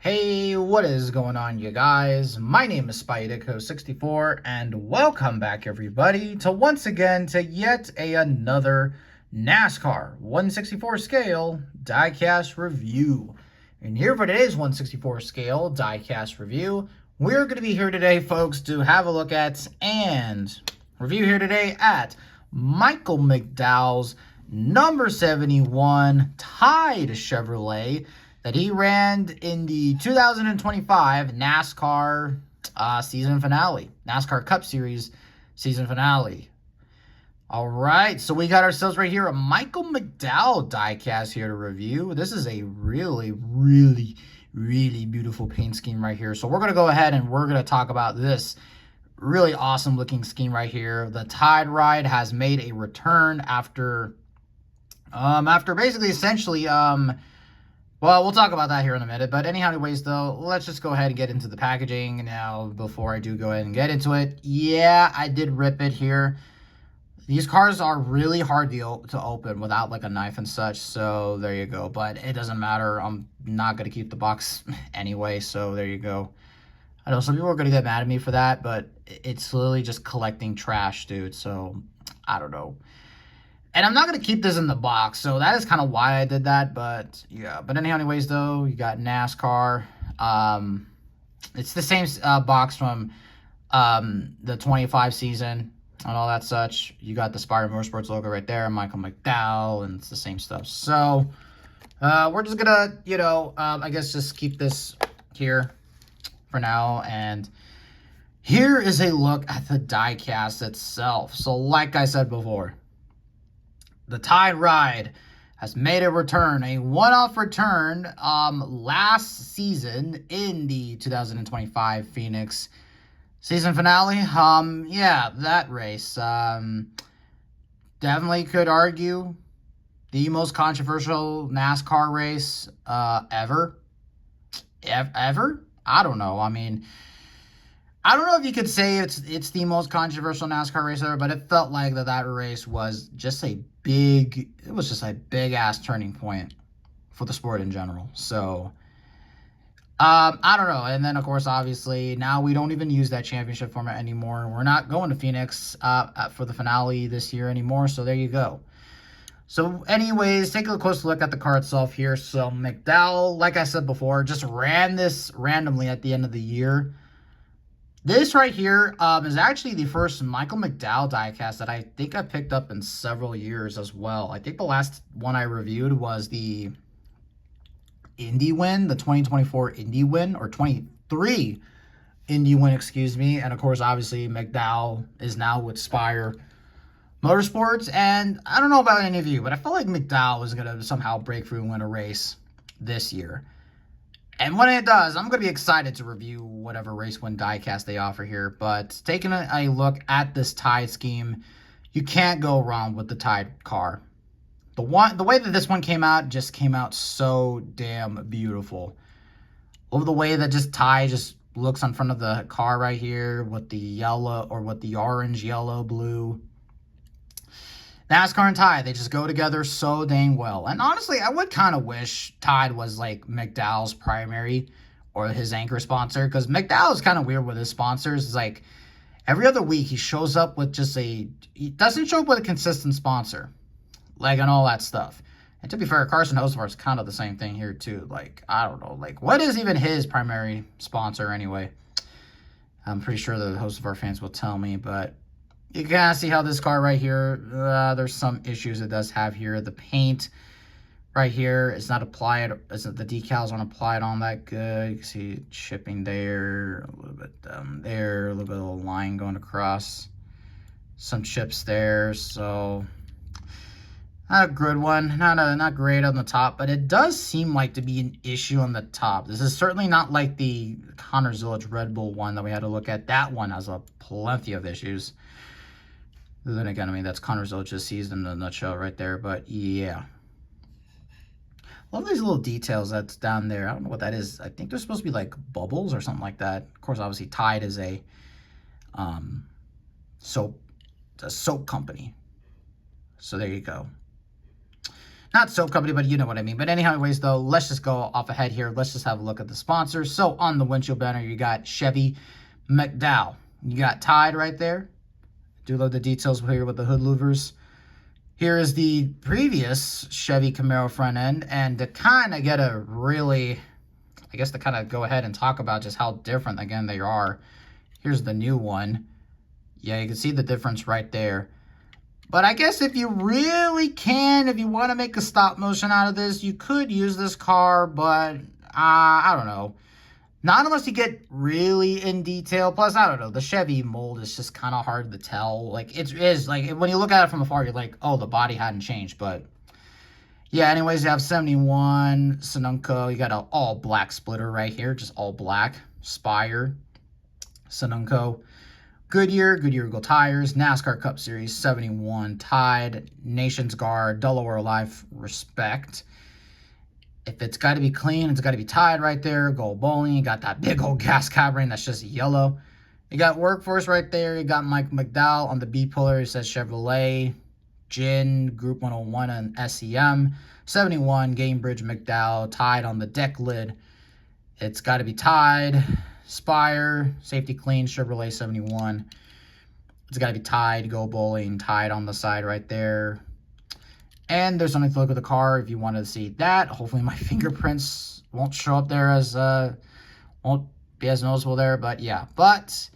Hey, what is going on, you guys? My name is Spideyco64, and welcome back, everybody, to yet another NASCAR 164 scale diecast review. And here for today's 164 scale diecast review, we're going to be here today, folks, to have a look at and review here today at Michael McDowell's number 71 Tide Chevrolet that he ran in the 2025 NASCAR season finale, NASCAR Cup Series season finale. All right, so we got ourselves right here a Michael McDowell diecast here to review. This is a really beautiful paint scheme right here. So we're going to go ahead and we're going to talk about this really awesome looking scheme right here. The Tide Ride has made a return after basically essentially well, we'll talk about that here in a minute. But anyways, though, let's just go ahead and get into the packaging now before I do go ahead and get into it. Yeah, I did rip it here. These cars are really hard to open without like a knife and such. So there you go. But it doesn't matter. I'm not going to keep the box anyway. So there you go. I know some people are going to get mad at me for that, but it's literally just collecting trash, dude. So I don't know. And I'm not going to keep this in the box, so that is kind of why I did that, but yeah. But anyways, though, you got NASCAR. It's the same box from the 25 season and all that such. You got the Spire Motorsports logo right there, Michael McDowell, and it's the same stuff. So we're just going to, I guess just keep this here for now. And here is a look at the diecast itself. So like I said before, the Tide Ride has made a return, a one-off return last season in the 2025 Phoenix season finale. Yeah, that race. Definitely could argue the most controversial NASCAR race ever. Ever? I don't know. I mean, I don't know if you could say it's the most controversial NASCAR race ever, but it felt like that race was just a big ass turning point for the sport in general. So I don't know. And then of course, obviously, now we don't even use that championship format anymore. We're not going to Phoenix for the finale this year anymore. So there you go. So anyways, take a close look at the car itself here. So McDowell, like I said before, just ran this randomly at the end of the year. This right here is actually the first Michael McDowell diecast that I think I picked up in several years as well. I think the last one I reviewed was the Indy win, the 2024 Indy win, or 23 Indy win, excuse me. And of course, obviously, McDowell is now with Spire Motorsports. And I don't know about any of you, but I felt like McDowell was going to somehow break through and win a race this year. And when it does, I'm going to be excited to review whatever race win diecast they offer here. But taking a look at this Tide scheme, you can't go wrong with the Tide car. The way that this one came out just came out so damn beautiful. Over the way that just Tide just looks on front of the car right here with the yellow or with the orange, yellow, blue. NASCAR and Tide, they just go together so dang well. And honestly, I would kind of wish Tide was like McDowell's primary or his anchor sponsor, because McDowell is kind of weird with his sponsors. It's like every other week he shows up with he doesn't show up with a consistent sponsor, like, and all that stuff. And to be fair, Carson Hocevar is kind of the same thing here too. Like, I don't know, like, what is even his primary sponsor anyway? I'm pretty sure the Hocevar fans will tell me, but you can kind of see how this car right here, there's some issues it does have here. The paint right here is not applied. The decals aren't applied on that good. You can see chipping there, a little bit down there, a little bit of a line going across. Some chips there, so not a good one. Not great on the top, but it does seem like to be an issue on the top. This is certainly not like the Connor Zillage Red Bull one that we had to look at. That one has plenty of issues. Then again, I mean, that's Connor Zillage's season in a nutshell right there. But yeah, love these little details that's down there. I don't know what that is. I think they're supposed to be like bubbles or something like that. Of course, obviously, Tide is a soap company. So there you go. Not soap company, but you know what I mean. But anyways, though, let's just go off ahead here. Let's just have a look at the sponsors. So on the windshield banner, you got Chevy McDowell. You got Tide right there. Do love the details here with the hood louvers. Here is the previous Chevy Camaro front end. And to kind of get a really, I guess to kind of go ahead and talk about just how different, again, they are. Here's the new one. Yeah, you can see the difference right there. But I guess if you really can, if you want to make a stop motion out of this, you could use this car, but I don't know. Not unless you get really in detail. Plus, I don't know, the Chevy mold is just kind of hard to tell. Like, it is, like, when you look at it from afar, you're like, oh, the body hadn't changed. But, yeah, anyways, you have 71, Sonunco. You got an all-black splitter right here, just all black. Spire, Sonunco. Goodyear Go tires, NASCAR Cup Series 71, Tide, Nation's Guard, Delaware Life, Respect. If it's got to be clean, it's got to be Tide right there. Gold Bowling, you got that big old gas covering that's just yellow. You got Workforce right there. You got Mike McDowell on the B pillar. It says Chevrolet, Gin, Group 101, and SEM. 71, Gamebridge McDowell, Tide on the deck lid. It's got to be Tide. Spire, Safety Clean, Chevrolet 71. It's got to be Tide, Go Bowling, Tide on the side right there. And there's something to look at the car if you wanted to see that. Hopefully my fingerprints won't show up there as, won't be as noticeable there, but yeah. But,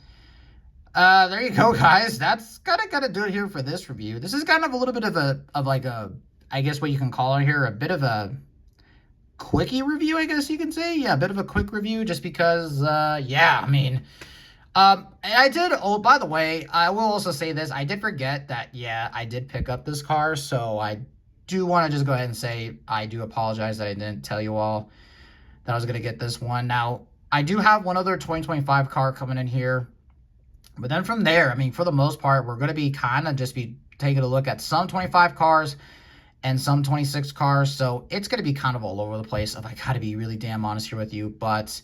there you go, guys. That's kind of gotta do it here for this review. This is kind of a little bit of like a, I guess what you can call it here, a bit of a quickie review, I guess you can say. Yeah, a bit of a quick review just because, yeah, I mean, I did, oh, by the way, I will also say this. I did forget that, yeah, I did pick up this car, so I do want to just go ahead and say I do apologize that I didn't tell you all that I was going to get this one. Now, I do have one other 2025 car coming in here, but then from there, I mean, for the most part, we're going to be kind of just be taking a look at some 25 cars and some 26 cars, so it's going to be kind of all over the place, if I got to be really damn honest here with you. But,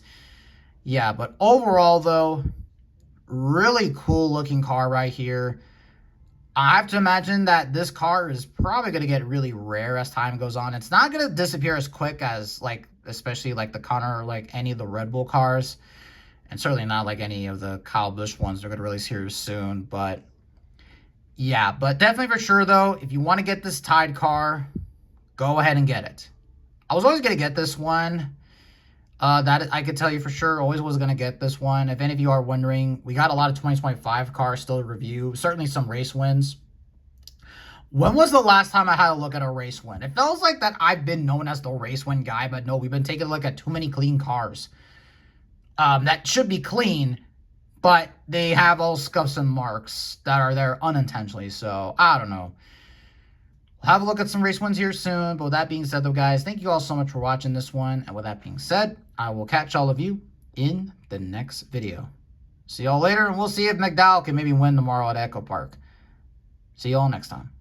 yeah, but overall, though, really cool looking car right here. I have to imagine that this car is probably going to get really rare as time goes on. It's not going to disappear as quick as, like, especially, like, the Connor, like, any of the Red Bull cars, and certainly not, like, any of the Kyle Busch ones they're going to release here soon, but yeah, but definitely for sure, though, if you want to get this Tide car, go ahead and get it. I was always going to get this one. That I could tell you for sure, always was going to get this one. If any of you are wondering, we got a lot of 2025 cars still to review. Certainly some race wins. When was the last time I had a look at a race win? It feels like that I've been known as the race win guy, but no, we've been taking a look at too many clean cars. That should be clean, but they have all scuffs and marks that are there unintentionally. So, I don't know. We'll have a look at some race wins here soon. But with that being said, though, guys, thank you all so much for watching this one. And with that being said, I will catch all of you in the next video. See y'all later, and we'll see if McDowell can maybe win tomorrow at Echo Park. See y'all next time.